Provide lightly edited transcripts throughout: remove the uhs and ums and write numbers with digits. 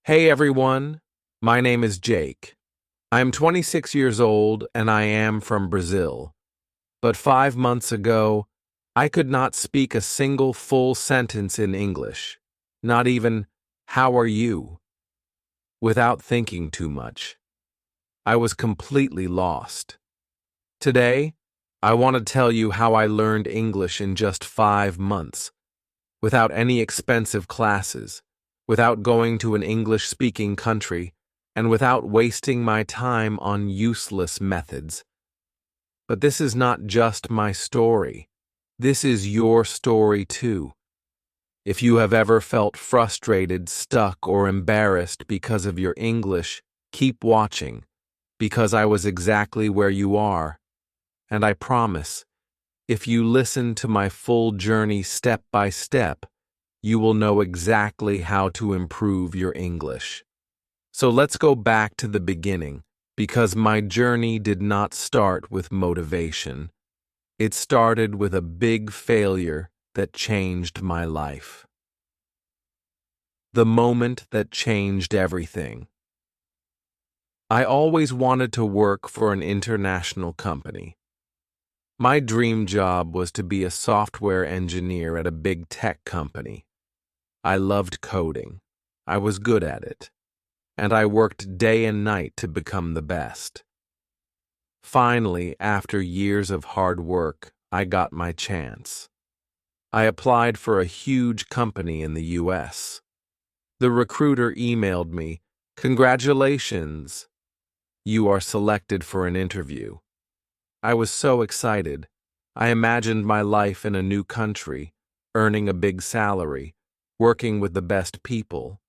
Hey everyone, my name is Jake. I am 26 years old and I am from Brazil. But 5 months ago, I could not speak a single full sentence in English, not even, "How are you?" without thinking too much. I was completely lost. Today, I want to tell you how I learned English in just 5 months, without any expensive classes, without going to an English-speaking country, and without wasting my time on useless methods. But this is not just my story. This is your story too. If you have ever felt frustrated, stuck, or embarrassed because of your English, keep watching, because I was exactly where you are. And I promise, if you listen to my full journey step by step, you will know exactly how to improve your English. So let's go back to the beginning, because my journey did not start with motivation. It started with a big failure that changed my life. The moment that changed everything. I always wanted to work for an international company. My dream job was to be a software engineer at a big tech company. I loved coding. I was good at it. And I worked day and night to become the best. Finally, after years of hard work, I got my chance. I applied for a huge company in the US. The recruiter emailed me, "Congratulations, you are selected for an interview." I was so excited. I imagined my life in a new country, earning a big salary, working with the best people.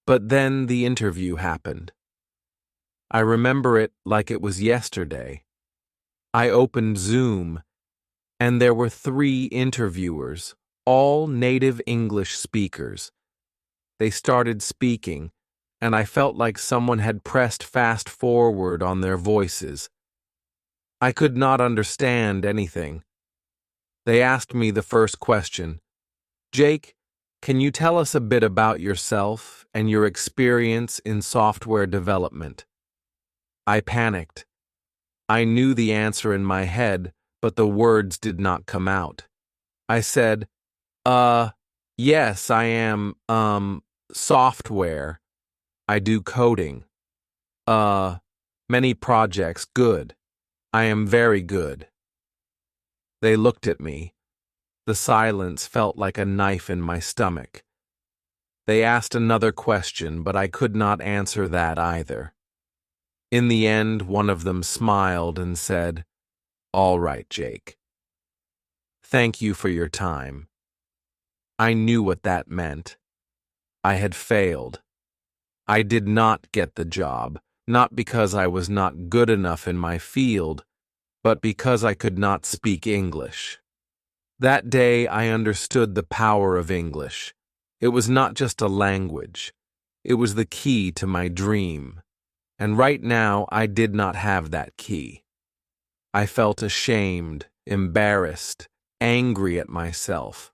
But then the interview happened. I remember it like it was yesterday. I opened Zoom, and there were 3 interviewers, all native English speakers. They started speaking, and I felt like someone had pressed fast forward on their voices. I could not understand anything. They asked me the first question, "Jake, can you tell us a bit about yourself and your experience in software development?" I panicked. I knew the answer in my head, but the words did not come out. I said, yes, I am, software. I do coding. Many projects, good. I am very good." They looked at me. The silence felt like a knife in my stomach. They asked another question, but I could not answer that either. In the end, one of them smiled and said, "All right, Jake. Thank you for your time." I knew what that meant. I had failed. I did not get the job, not because I was not good enough in my field, but because I could not speak English. That day, I understood the power of English. It was not just a language. It was the key to my dream. And right now, I did not have that key. I felt ashamed, embarrassed, angry at myself.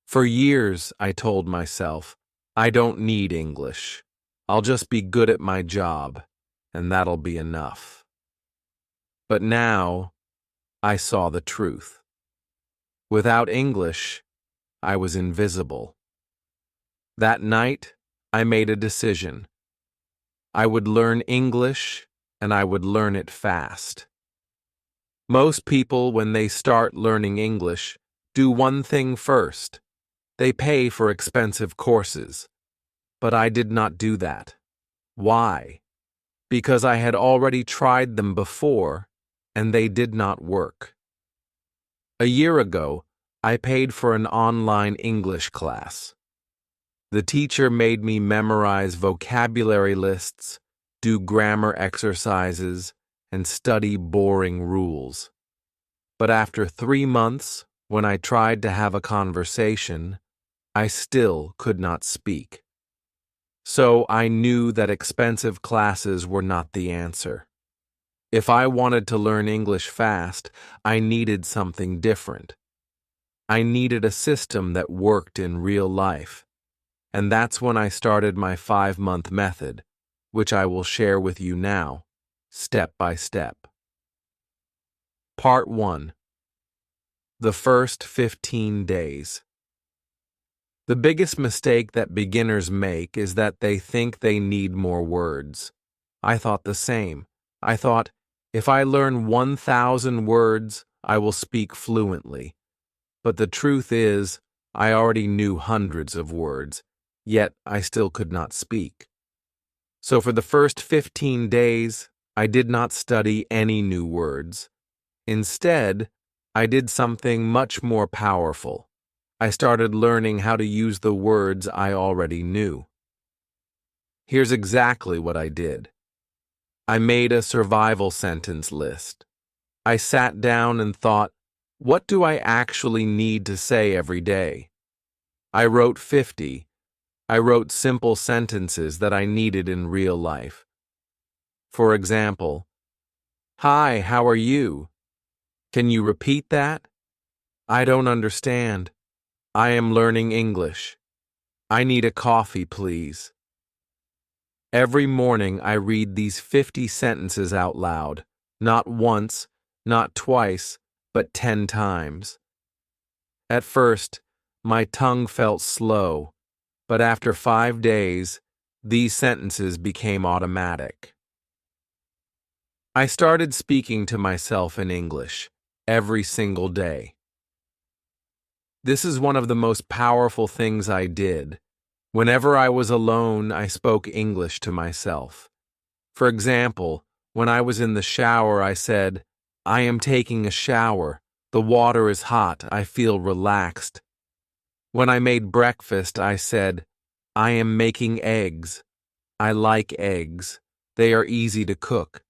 For years, I told myself, I don't need English. I'll just be good at my job, and that'll be enough. But now, I saw the truth. Without English, I was invisible. That night, I made a decision. I would learn English, and I would learn it fast. Most people, when they start learning English, do one thing first. They pay for expensive courses. But I did not do that. Why? Because I had already tried them before, and they did not work. A year ago, I paid for an online English class. The teacher made me memorize vocabulary lists, do grammar exercises, and study boring rules. But after 3 months, when I tried to have a conversation, I still could not speak. So I knew that expensive classes were not the answer. If I wanted to learn English fast, I needed something different. I needed a system that worked in real life. and that's when I started my 5-month method, which I will share with you now, step by step. Part 1. The first 15 days. The biggest mistake that beginners make is that they think they need more words. I thought the same. I thought, if I learn 1,000 words, I will speak fluently. But the truth is, I already knew hundreds of words, yet I still could not speak. So for the first 15 days, I did not study any new words. Instead, I did something much more powerful. I started learning how to use the words I already knew. Here's exactly what I did. I made a survival sentence list. I sat down and thought, what do I actually need to say every day? I wrote 50. I wrote simple sentences that I needed in real life. For example, "Hi, how are you? Can you repeat that? I don't understand. I am learning English. I need a coffee, please." Every morning I read these 50 sentences out loud, not once, not twice, but 10 times. At first, my tongue felt slow, but after 5 days, these sentences became automatic. I started speaking to myself in English every single day. This is one of the most powerful things I did. Whenever I was alone, I spoke English to myself. For example, when I was in the shower, I said, "I am taking a shower. The water is hot. I feel relaxed." When I made breakfast, I said, "I am making eggs. I like eggs. They are easy to cook."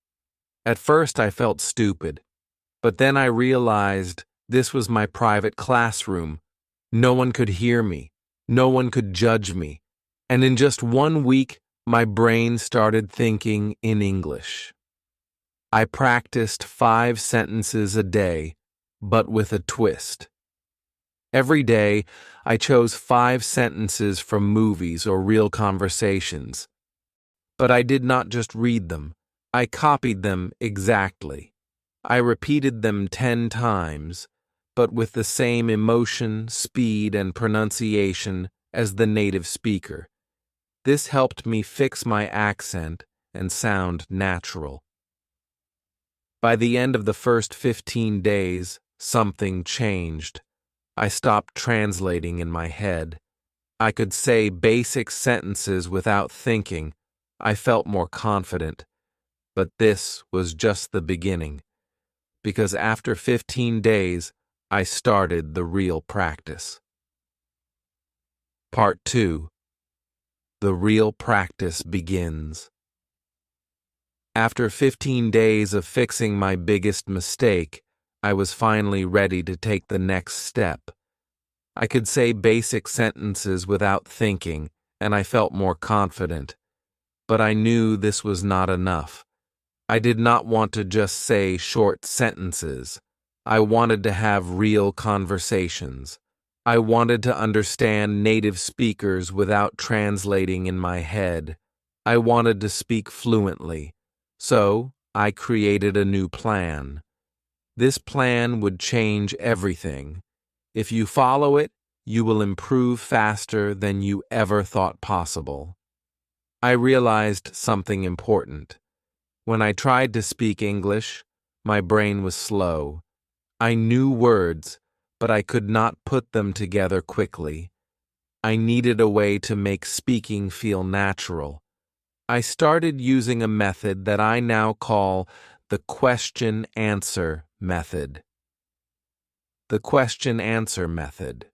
At first, I felt stupid, but then I realized this was my private classroom. No one could hear me. No one could judge me. And in just 1 week, my brain started thinking in English. I practiced 5 sentences a day, but with a twist. Every day, I chose 5 sentences from movies or real conversations. But I did not just read them. I copied them exactly. I repeated them 10 times, but with the same emotion, speed, and pronunciation as the native speaker. This helped me fix my accent and sound natural. By the end of the first 15 days, something changed. I stopped translating in my head. I could say basic sentences without thinking. I felt more confident. But this was just the beginning, because after 15 days, I started the real practice. Part 2. The real practice begins. After 15 days of fixing my biggest mistake, I was finally ready to take the next step. I could say basic sentences without thinking, and I felt more confident. But I knew this was not enough. I did not want to just say short sentences. I wanted to have real conversations. I wanted to understand native speakers without translating in my head. I wanted to speak fluently. So, I created a new plan. This plan would change everything. If you follow it, you will improve faster than you ever thought possible. I realized something important. When I tried to speak English, my brain was slow. I knew words, but I could not put them together quickly. I needed a way to make speaking feel natural. I started using a method that I now call the question-answer method. The question-answer method.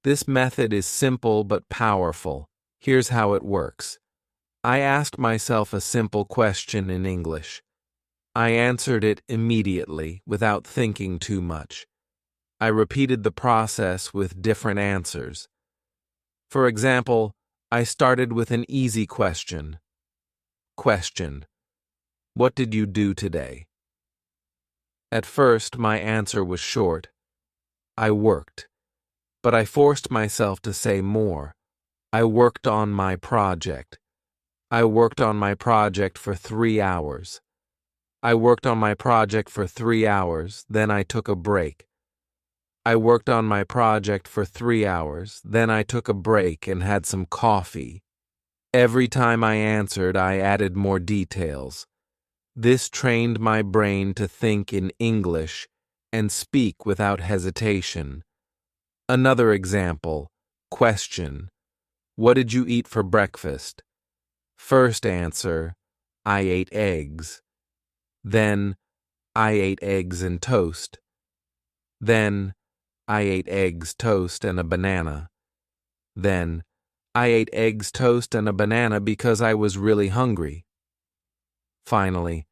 This method is simple but powerful. Here's how it works. I asked myself a simple question in English. I answered it immediately, without thinking too much. I repeated the process with different answers. For example, I started with an easy question. Question: what did you do today? At first, my answer was short. I worked. But I forced myself to say more. I worked on my project. I worked on my project for 3 hours. I worked on my project for 3 hours, then I took a break. I worked on my project for 3 hours, then I took a break and had some coffee. Every time I answered, I added more details. This trained my brain to think in English and speak without hesitation. Another example, question. What did you eat for breakfast? First answer, I ate eggs. Then, I ate eggs and toast. Then, I ate eggs, toast, and a banana. Then, I ate eggs, toast, and a banana because I was really hungry. Finally,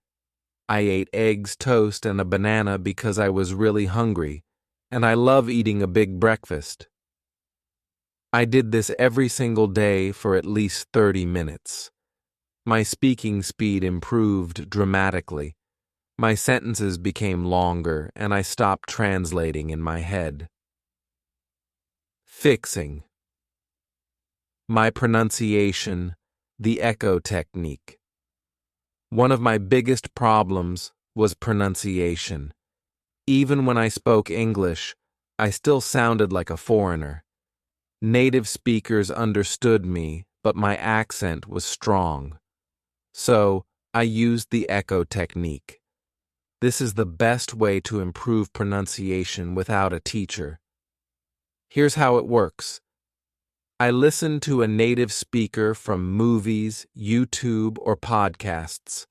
I ate eggs, toast, and a banana because I was really hungry, and I love eating a big breakfast. I did this every single day for at least 30 minutes. My speaking speed improved dramatically. My sentences became longer, and I stopped translating in my head. Fixing. My pronunciation, the echo technique. One of my biggest problems was pronunciation. Even when I spoke English, I still sounded like a foreigner. Native speakers understood me, but my accent was strong. So, I used the echo technique. This is the best way to improve pronunciation without a teacher. Here's how it works. I listen to a native speaker from movies, YouTube, or podcasts.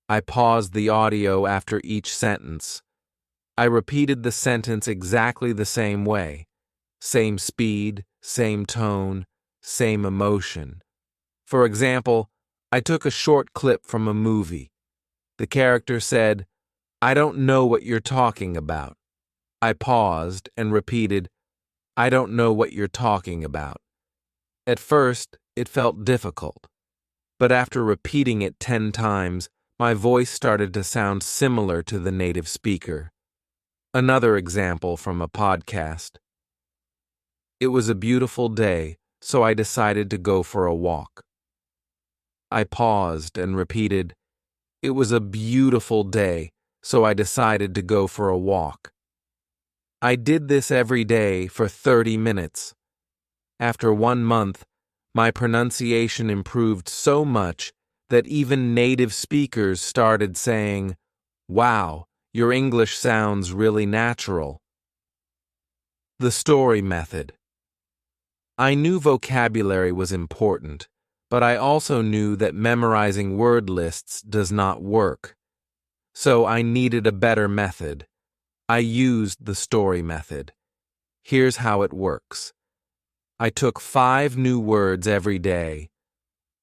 I paused the audio after each sentence. I repeated the sentence exactly the same way. Same speed, same tone, same emotion. For example, I took a short clip from a movie. The character said, "I don't know what you're talking about." I paused and repeated, "I don't know what you're talking about." At first, it felt difficult, but after repeating it 10 times, my voice started to sound similar to the native speaker. Another example from a podcast. It was a beautiful day, so I decided to go for a walk. I paused and repeated, "It was a beautiful day, so I decided to go for a walk." I did this every day for 30 minutes. After 1 month, my pronunciation improved so much that even native speakers started saying, "Wow, your English sounds really natural." The story method. I knew vocabulary was important, but I also knew that memorizing word lists does not work. So I needed a better method. I used the story method. Here's how it works. I took 5 new words every day.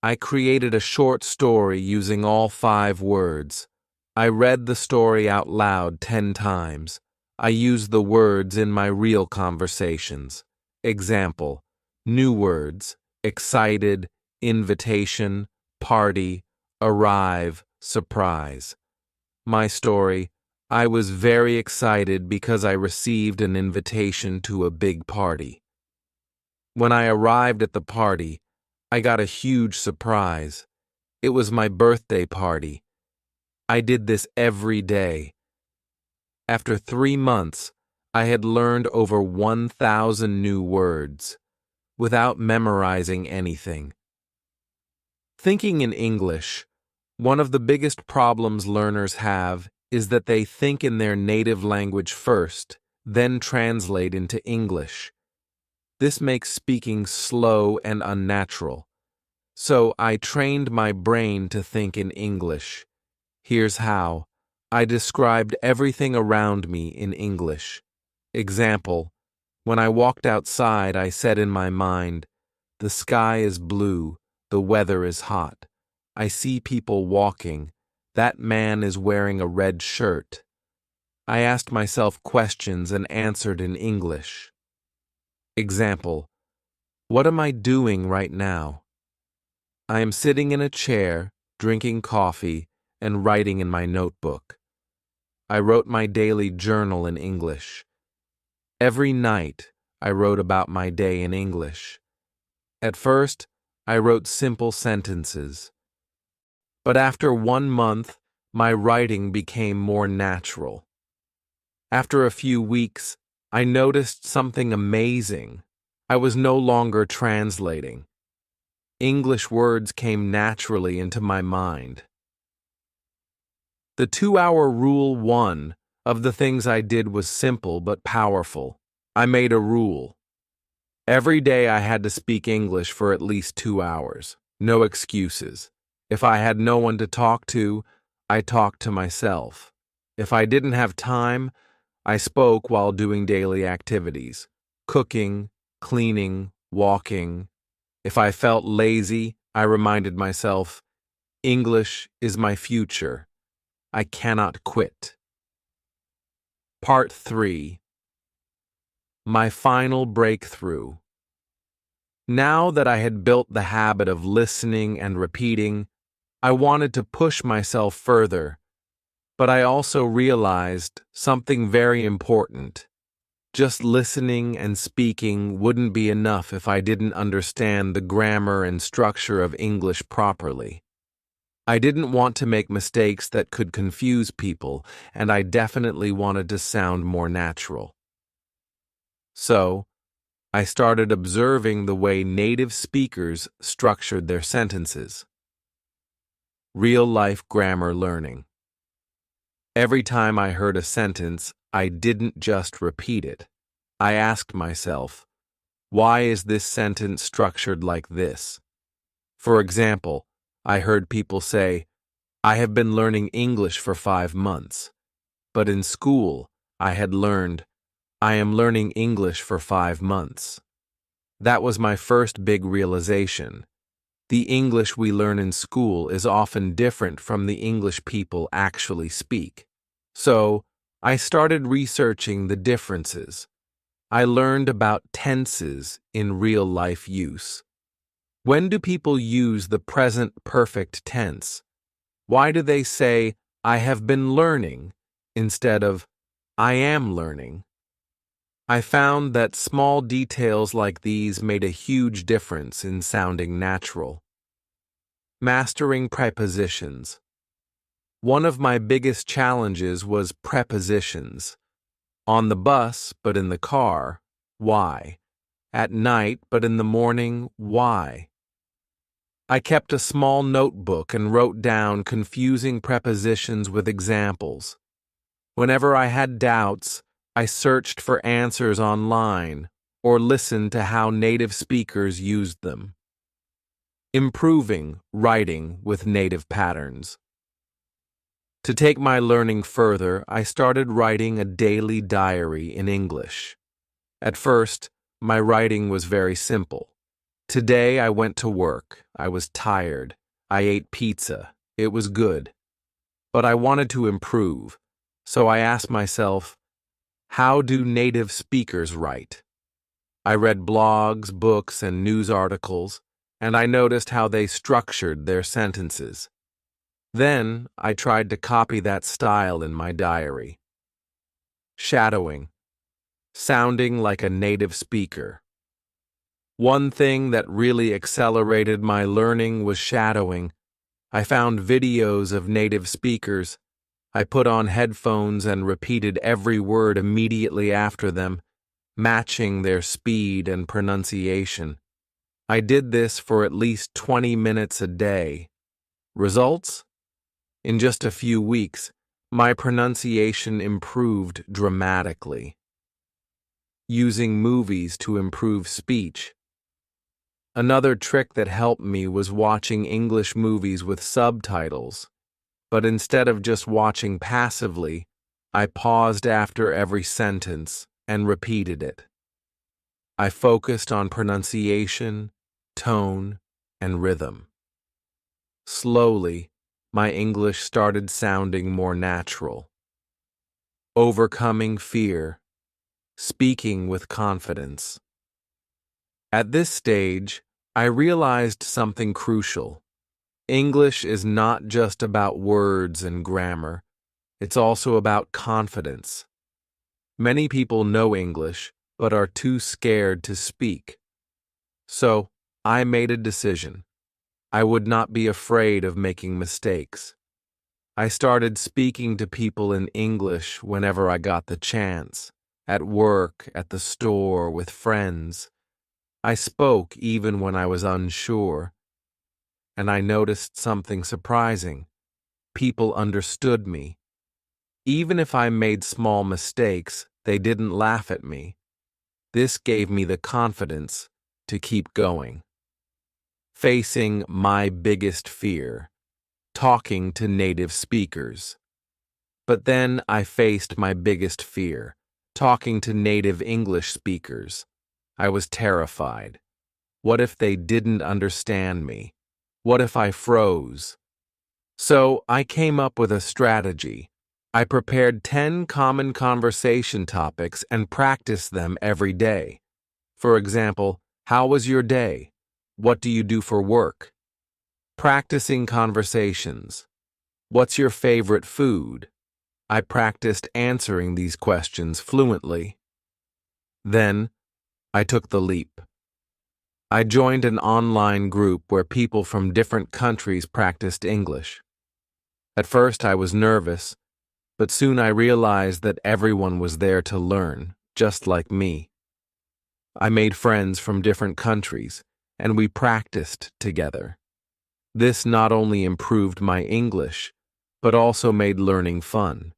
I created a short story using all 5 words. I read the story out loud 10 times. I used the words in my real conversations. Example, new words, excited, invitation, party, arrive, surprise. My story, I was very excited because I received an invitation to a big party. When I arrived at the party, I got a huge surprise. It was my birthday party. I did this every day. After 3 months, I had learned over 1,000 new words without memorizing anything. Thinking in English, one of the biggest problems learners have is that they think in their native language first, then translate into English. This makes speaking slow and unnatural. So I trained my brain to think in English. Here's how. I described everything around me in English. Example, when I walked outside, I said in my mind, "The sky is blue, the weather is hot. I see people walking. That man is wearing a red shirt." I asked myself questions and answered in English. Example, what am I doing right now? I am sitting in a chair, drinking coffee, and writing in my notebook. I wrote my daily journal in English. Every night, I wrote about my day in English. At first, I wrote simple sentences. But after 1 month, my writing became more natural. After a few weeks, I noticed something amazing. I was no longer translating. English words came naturally into my mind. The 2-hour rule 1 of the things I did was simple but powerful. I made a rule. Every day I had to speak English for at least 2 hours. No excuses. If I had no one to talk to, I talked to myself. If I didn't have time, I spoke while doing daily activities, cooking, cleaning, walking. If I felt lazy, I reminded myself, English is my future. I cannot quit. Part 3. My final breakthrough. Now that I had built the habit of listening and repeating, I wanted to push myself further, but I also realized something very important. Just listening and speaking wouldn't be enough if I didn't understand the grammar and structure of English properly. I didn't want to make mistakes that could confuse people, and I definitely wanted to sound more natural. So, I started observing the way native speakers structured their sentences. Real-life grammar learning. Every time I heard a sentence, I didn't just repeat it. I asked myself, why is this sentence structured like this? For example, I heard people say, I have been learning English for 5 months. But in school, I had learned, I am learning English for 5 months. That was my first big realization. The English we learn in school is often different from the English people actually speak. So, I started researching the differences. I learned about tenses in real-life use. When do people use the present perfect tense? Why do they say, I have been learning, instead of, I am learning? I found that small details like these made a huge difference in sounding natural. Mastering prepositions. One of my biggest challenges was prepositions. On the bus, but in the car, why? At night, but in the morning, why? I kept a small notebook and wrote down confusing prepositions with examples. Whenever I had doubts, I searched for answers online or listened to how native speakers used them. Improving writing with native patterns. To take my learning further, I started writing a daily diary in English. At first, my writing was very simple. Today I went to work. I was tired. I ate pizza. It was good. But I wanted to improve, so I asked myself, how do native speakers write? I read blogs, books, and news articles, and I noticed how they structured their sentences. Then I tried to copy that style in my diary. Shadowing. Sounding like a native speaker. One thing that really accelerated my learning was shadowing. I found videos of native speakers. I put on headphones and repeated every word immediately after them, matching their speed and pronunciation. I did this for at least 20 minutes a day. Results? In just a few weeks, my pronunciation improved dramatically. Using movies to improve speech. Another trick that helped me was watching English movies with subtitles. But instead of just watching passively, I paused after every sentence and repeated it. I focused on pronunciation, tone, and rhythm. Slowly, my English started sounding more natural. Overcoming fear. Speaking with confidence. At this stage, I realized something crucial. English is not just about words and grammar. It's also about confidence. Many people know English, but are too scared to speak. So, I made a decision. I would not be afraid of making mistakes. I started speaking to people in English whenever I got the chance, at work, at the store, with friends. I spoke even when I was unsure, and I noticed something surprising. People understood me. Even if I made small mistakes, they didn't laugh at me. This gave me the confidence to keep going. Facing my biggest fear, talking to native speakers. But then I faced my biggest fear, talking to native English speakers. I was terrified. What if they didn't understand me? What if I froze? So I came up with a strategy. I prepared 10 common conversation topics and practiced them every day. For example, how was your day? What do you do for work? Practicing conversations. What's your favorite food? I practiced answering these questions fluently. Then, I took the leap. I joined an online group where people from different countries practiced English. At first, I was nervous, but soon I realized that everyone was there to learn, just like me. I made friends from different countries, and we practiced together. This not only improved my English, but also made learning fun.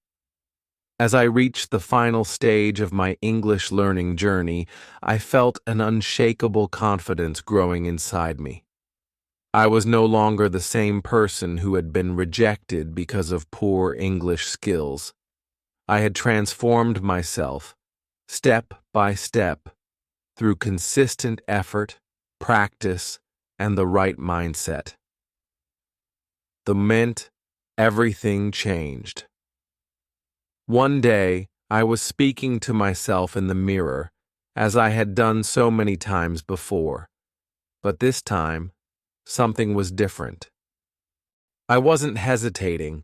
As I reached the final stage of my English learning journey, I felt an unshakable confidence growing inside me. I was no longer the same person who had been rejected because of poor English skills. I had transformed myself, step by step, through consistent effort, practice, and the right mindset. The moment everything changed. One day, I was speaking to myself in the mirror, as I had done so many times before. But this time, something was different. I wasn't hesitating.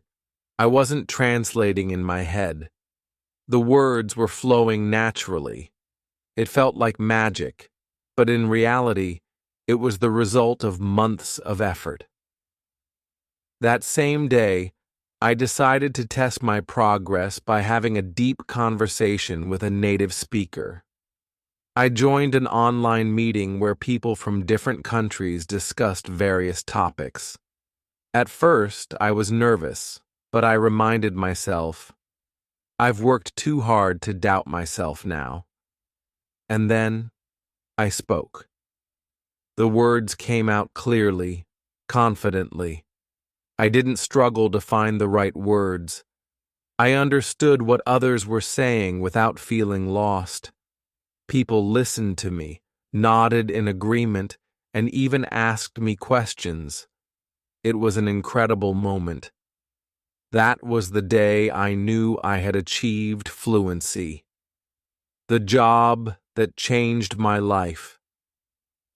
I wasn't translating in my head. The words were flowing naturally. It felt like magic, but in reality, it was the result of months of effort. That same day, I decided to test my progress by having a deep conversation with a native speaker. I joined an online meeting where people from different countries discussed various topics. At first, I was nervous, but I reminded myself, I've worked too hard to doubt myself now. And then, I spoke. The words came out clearly, confidently. I didn't struggle to find the right words. I understood what others were saying without feeling lost. People listened to me, nodded in agreement, and even asked me questions. It was an incredible moment. That was the day I knew I had achieved fluency. The job that changed my life.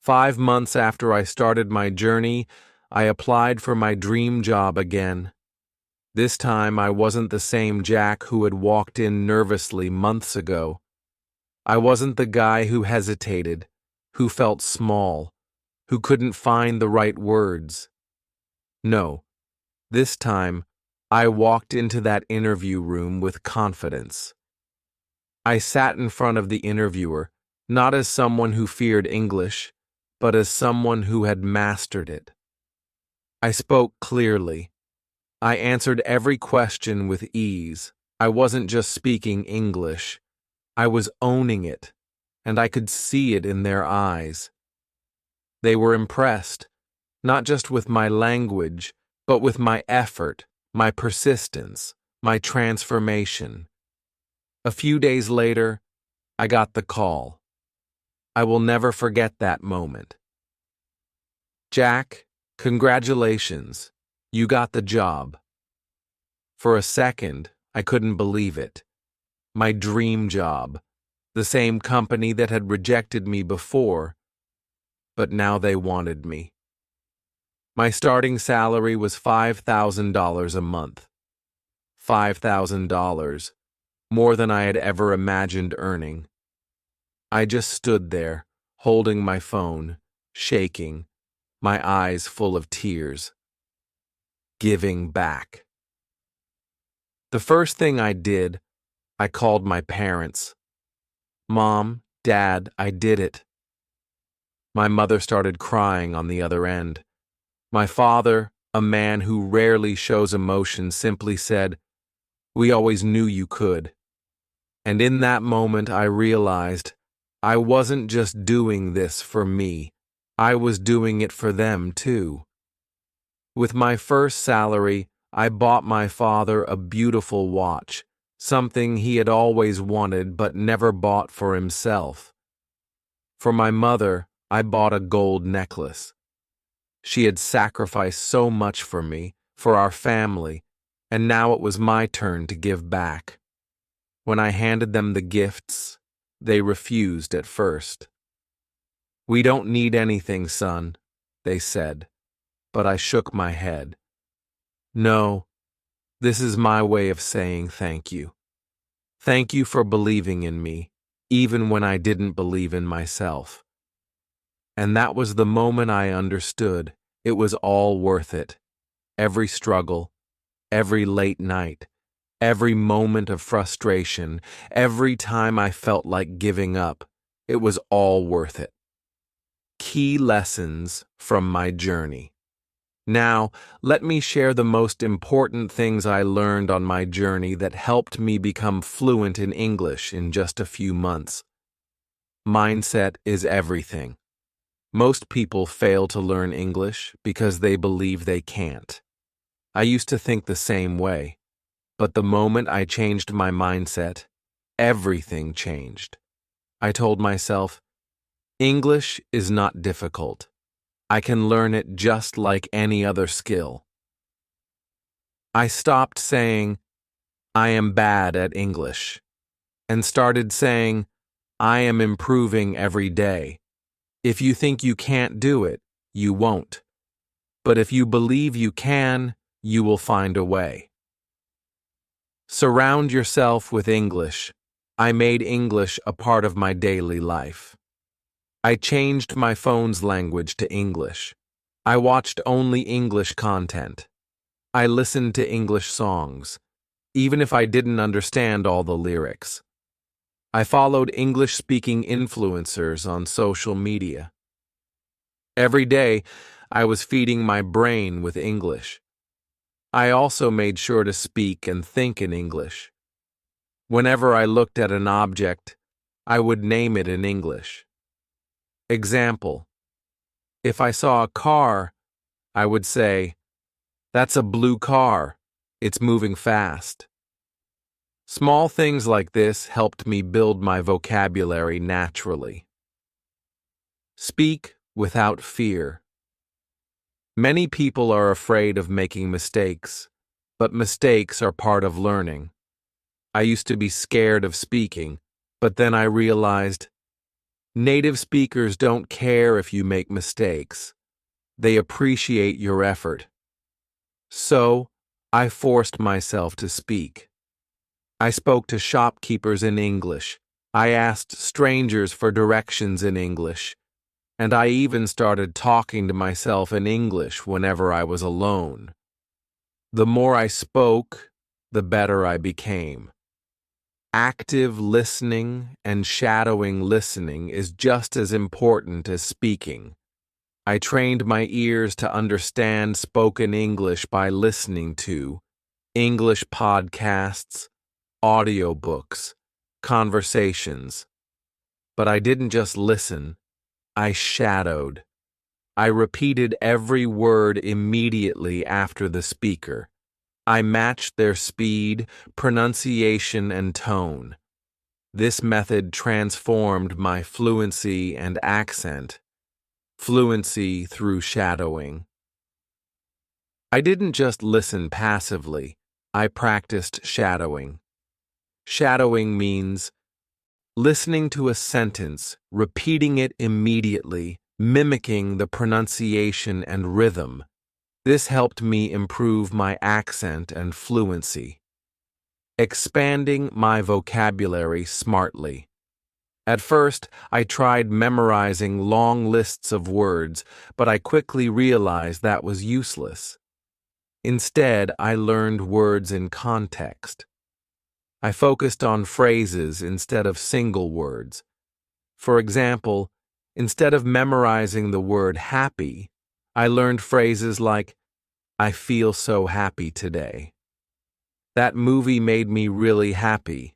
5 months after I started my journey, I applied for my dream job again. This time I wasn't the same Jack who had walked in nervously months ago. I wasn't the guy who hesitated, who felt small, who couldn't find the right words. No, this time I walked into that interview room with confidence. I sat in front of the interviewer, not as someone who feared English, but as someone who had mastered it. I spoke clearly. I answered every question with ease. I wasn't just speaking English. I was owning it, and I could see it in their eyes. They were impressed, not just with my language, but with my effort, my persistence, my transformation. A few days later, I got the call. I will never forget that moment. Jack, congratulations. You got the job. For a second, I couldn't believe it. My dream job, the same company that had rejected me before, but now they wanted me. My starting salary was $5,000 a month. $5,000, more than I had ever imagined earning. I just stood there, holding my phone, shaking, my eyes full of tears. Giving back. The first thing I did, I called my parents. Mom, Dad, I did it. My mother started crying on the other end. My father, a man who rarely shows emotion, simply said, "We always knew you could." And in that moment I realized I wasn't just doing this for me, I was doing it for them too. With my first salary, I bought my father a beautiful watch, something he had always wanted but never bought for himself. For my mother, I bought a gold necklace. She had sacrificed so much for me, for our family, and now it was my turn to give back. When I handed them the gifts, they refused at first. "We don't need anything, son," they said, but I shook my head. "No, this is my way of saying thank you. Thank you for believing in me, even when I didn't believe in myself." And that was the moment I understood it was all worth it. Every struggle, every late night, every moment of frustration, every time I felt like giving up, it was all worth it. Key lessons from my journey. Now, let me share the most important things I learned on my journey that helped me become fluent in English in just a few months. Mindset is everything. Most people fail to learn English because they believe they can't. I used to think the same way, but the moment I changed my mindset, everything changed. I told myself, English is not difficult. I can learn it just like any other skill. I stopped saying, "I am bad at English," and started saying, "I am improving every day." If you think you can't do it, you won't. But if you believe you can, you will find a way. Surround yourself with English. I made English a part of my daily life. I changed my phone's language to English. I watched only English content. I listened to English songs, even if I didn't understand all the lyrics. I followed English-speaking influencers on social media. Every day, I was feeding my brain with English. I also made sure to speak and think in English. Whenever I looked at an object, I would name it in English. Example: if I saw a car, I would say, "That's a blue car. It's moving fast." Small things like this helped me build my vocabulary naturally. Speak without fear. Many people are afraid of making mistakes, but mistakes are part of learning. I used to be scared of speaking, but then I realized native speakers don't care if you make mistakes. They appreciate your effort. So, I forced myself to speak. I spoke to shopkeepers in English. I asked strangers for directions in English. And I even started talking to myself in English whenever I was alone. The more I spoke, the better I became. Active listening and shadowing listening is just as important as speaking. I trained my ears to understand spoken English by listening to English podcasts, audiobooks, conversations. But I didn't just listen, I shadowed. I repeated every word immediately after the speaker. I matched their speed, pronunciation, and tone. This method transformed my fluency and accent. Fluency through shadowing. I didn't just listen passively, I practiced shadowing. Shadowing means listening to a sentence, repeating it immediately, mimicking the pronunciation and rhythm. This helped me improve my accent and fluency. Expanding my vocabulary smartly. At first, I tried memorizing long lists of words, but I quickly realized that was useless. Instead, I learned words in context. I focused on phrases instead of single words. For example, instead of memorizing the word happy, I learned phrases like, I feel so happy today. That movie made me really happy.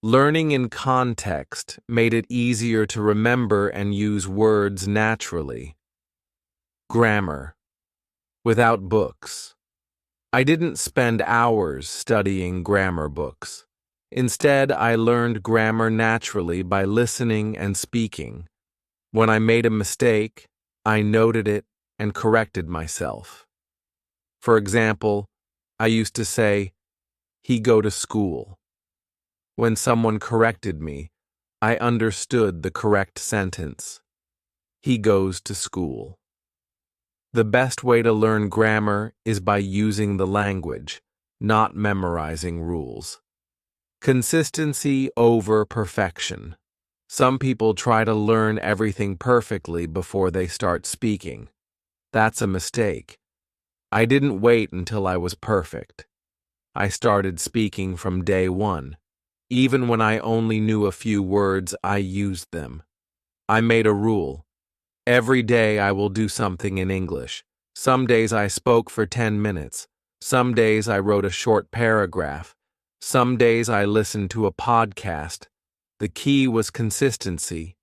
Learning in context made it easier to remember and use words naturally. Grammar. Without books. I didn't spend hours studying grammar books. Instead, I learned grammar naturally by listening and speaking. When I made a mistake, I noted it and corrected myself. For example, I used to say, he go to school. When someone corrected me, I understood the correct sentence. He goes to school. The best way to learn grammar is by using the language, not memorizing rules. Consistency over perfection. Some people try to learn everything perfectly before they start speaking. That's a mistake. I didn't wait until I was perfect. I started speaking from day one. Even when I only knew a few words, I used them. I made a rule. Every day I will do something in English. Some days I spoke for 10 minutes. Some days I wrote a short paragraph. Some days I listened to a podcast. The key was consistency.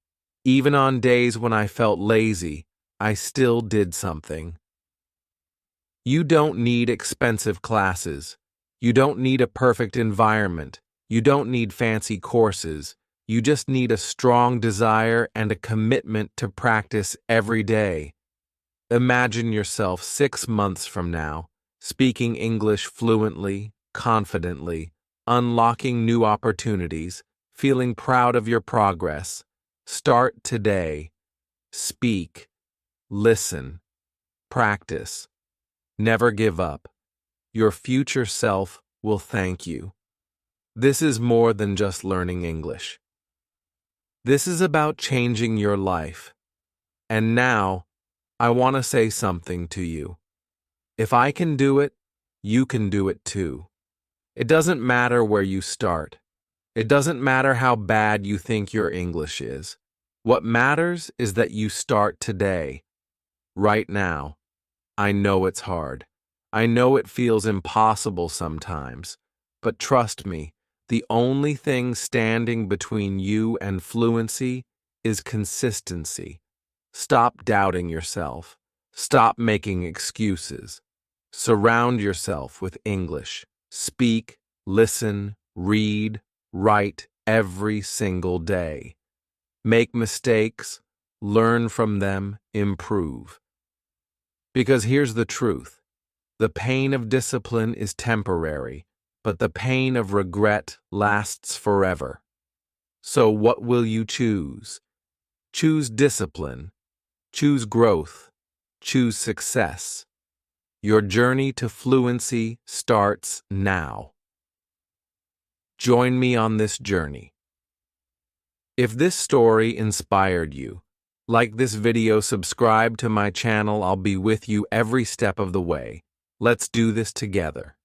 Even on days when I felt lazy, I still did something. You don't need expensive classes. You don't need a perfect environment. You don't need fancy courses. You just need a strong desire and a commitment to practice every day. Imagine yourself 6 months from now, speaking English fluently, confidently, unlocking new opportunities, feeling proud of your progress. Start today. Speak. Listen. Practice. Never give up. Your future self will thank you. This is more than just learning English. This is about changing your life. And now, I want to say something to you. If I can do it, you can do it too. It doesn't matter where you start. It doesn't matter how bad you think your English is. What matters is that you start today, right now. I know it's hard. I know it feels impossible sometimes. But trust me, the only thing standing between you and fluency is consistency. Stop doubting yourself. Stop making excuses. Surround yourself with English. Speak, listen, read, write every single day. Make mistakes, learn from them, improve. Because here's the truth. The pain of discipline is temporary, but the pain of regret lasts forever. So what will you choose? Choose discipline. Choose growth. Choose success. Your journey to fluency starts now. Join me on this journey. If this story inspired you, like this video, subscribe to my channel. I'll be with you every step of the way. Let's do this together.